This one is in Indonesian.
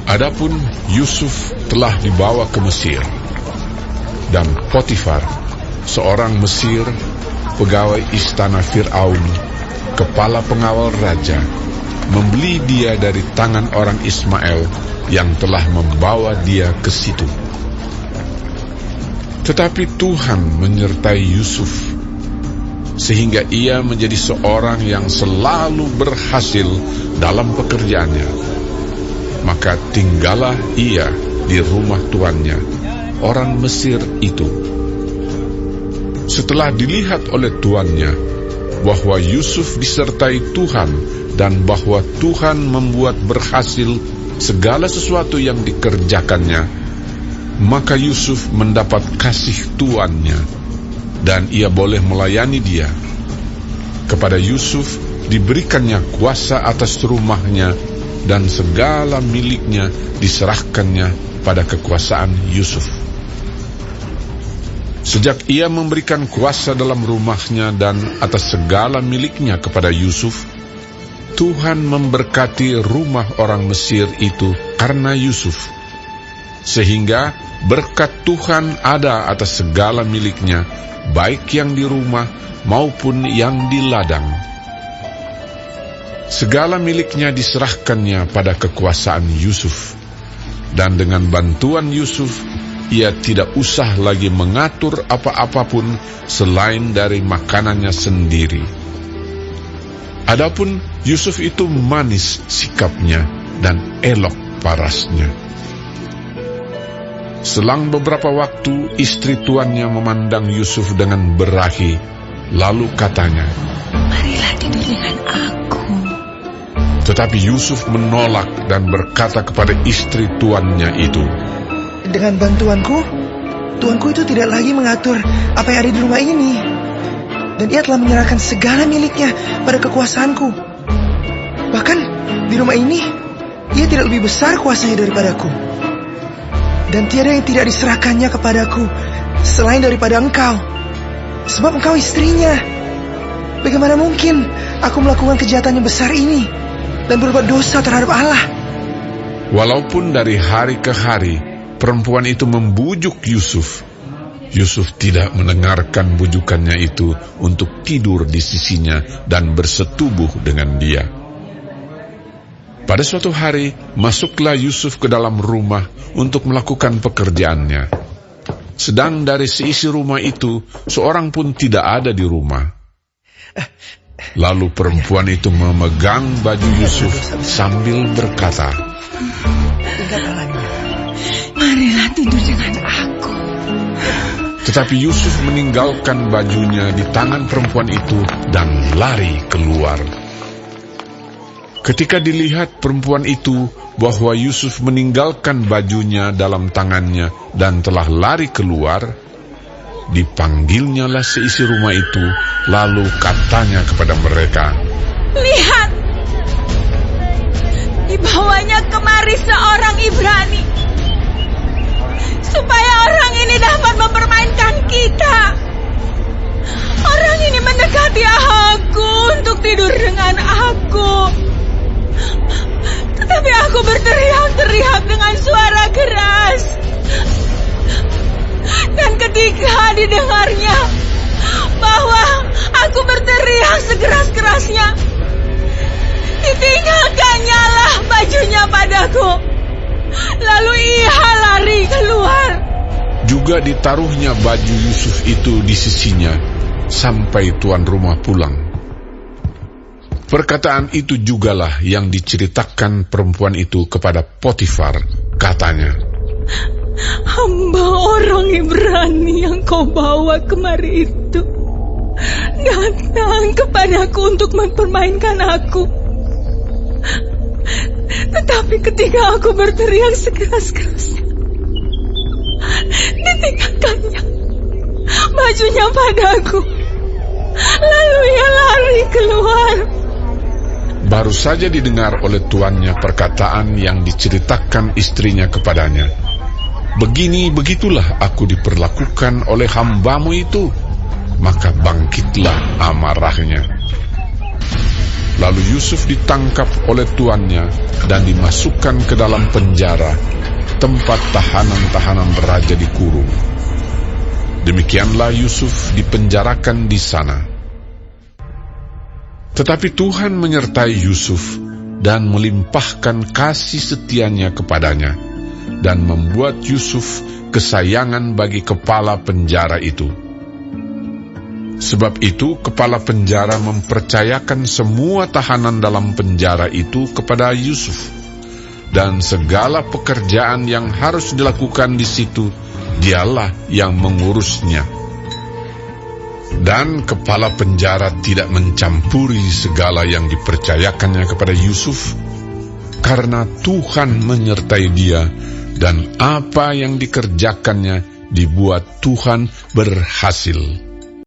Adapun Yusuf telah dibawa ke Mesir, dan Potifar, seorang Mesir, pegawai istana Fir'aun, kepala pengawal raja, membeli dia dari tangan orang Ismail yang telah membawa dia ke situ. Tetapi Tuhan menyertai Yusuf, sehingga ia menjadi seorang yang selalu berhasil dalam pekerjaannya. Maka tinggallah ia di rumah tuannya, orang Mesir itu. Setelah dilihat oleh tuannya bahwa Yusuf disertai Tuhan dan bahwa Tuhan membuat berhasil segala sesuatu yang dikerjakannya, maka Yusuf mendapat kasih tuannya dan ia boleh melayani dia. Kepada Yusuf diberikannya kuasa atas rumahnya dan segala miliknya diserahkannya pada kekuasaan Yusuf. Sejak ia memberikan kuasa dalam rumahnya dan atas segala miliknya kepada Yusuf, Tuhan memberkati rumah orang Mesir itu karena Yusuf, sehingga berkat Tuhan ada atas segala miliknya, baik yang di rumah maupun yang di ladang. Segala miliknya diserahkannya pada kekuasaan Yusuf, dan dengan bantuan Yusuf, ia tidak usah lagi mengatur apa-apapun selain dari makanannya sendiri. Adapun Yusuf itu manis sikapnya dan elok parasnya. Selang beberapa waktu, istri tuannya memandang Yusuf dengan berahi, lalu katanya, "Marilah tidur dengan aku." Tetapi Yusuf menolak dan berkata kepada istri tuannya itu, "Dengan bantuanku, tuanku itu tidak lagi mengatur apa yang ada di rumah ini. Dan ia telah menyerahkan segala miliknya pada kekuasaanku. Bahkan di rumah ini, ia tidak lebih besar kuasanya daripadaku. Dan tiada yang tidak diserahkannya kepadaku selain daripada engkau, sebab engkau istrinya. Bagaimana mungkin aku melakukan kejahatan yang besar ini dan berbuat dosa terhadap Allah?" Walaupun dari hari ke hari perempuan itu membujuk Yusuf, Yusuf tidak mendengarkan bujukannya itu untuk tidur di sisinya dan bersetubuh dengan dia. Pada suatu hari, masuklah Yusuf ke dalam rumah untuk melakukan pekerjaannya. Sedang dari seisi rumah itu, seorang pun tidak ada di rumah. Lalu perempuan itu memegang baju Yusuf sambil berkata, "Marilah tidur dengan aku." Tetapi Yusuf meninggalkan bajunya di tangan perempuan itu dan lari keluar. Ketika dilihat perempuan itu bahwa Yusuf meninggalkan bajunya dalam tangannya dan telah lari keluar, dipanggilnyalah seisi rumah itu, lalu katanya kepada mereka, "Lihat, dibawanya kemari seorang Ibrani, supaya orang ini dapat mempermainkan kita. Orang ini mendekati aku untuk tidur dengan aku. Tetapi aku berteriak-teriak dengan suara keras. Dan ketika didengarnya bahwa aku berteriak sekeras-kerasnya, ditinggalkannya lah bajunya padaku. Lalu ia lari keluar." Juga ditaruhnya baju Yusuf itu di sisinya sampai tuan rumah pulang. Perkataan itu jugalah yang diceritakan perempuan itu kepada Potifar. Katanya, "Hamba orang Ibrani yang kau bawa kemari itu datang kepadaku untuk mempermainkan aku. Tetapi ketika aku berteriak sekeras-kerasnya, ditinggalkannya bajunya padaku. Lalu ia lari keluar." baru saja didengar oleh tuannya perkataan yang diceritakan istrinya kepadanya. "Begini-begitulah aku diperlakukan oleh hambamu itu." Maka bangkitlah amarahnya. Lalu Yusuf ditangkap oleh tuannya dan dimasukkan ke dalam penjara, tempat tahanan-tahanan raja dikurung. Demikianlah Yusuf dipenjarakan di sana. Tetapi Tuhan menyertai Yusuf dan melimpahkan kasih setianya kepadanya, dan membuat Yusuf kesayangan bagi kepala penjara itu. Sebab itu kepala penjara mempercayakan semua tahanan dalam penjara itu kepada Yusuf, dan segala pekerjaan yang harus dilakukan di situ dialah yang mengurusnya. Dan kepala penjara tidak mencampuri segala yang dipercayakannya kepada Yusuf, karena Tuhan menyertai dia, dan apa yang dikerjakannya dibuat Tuhan berhasil.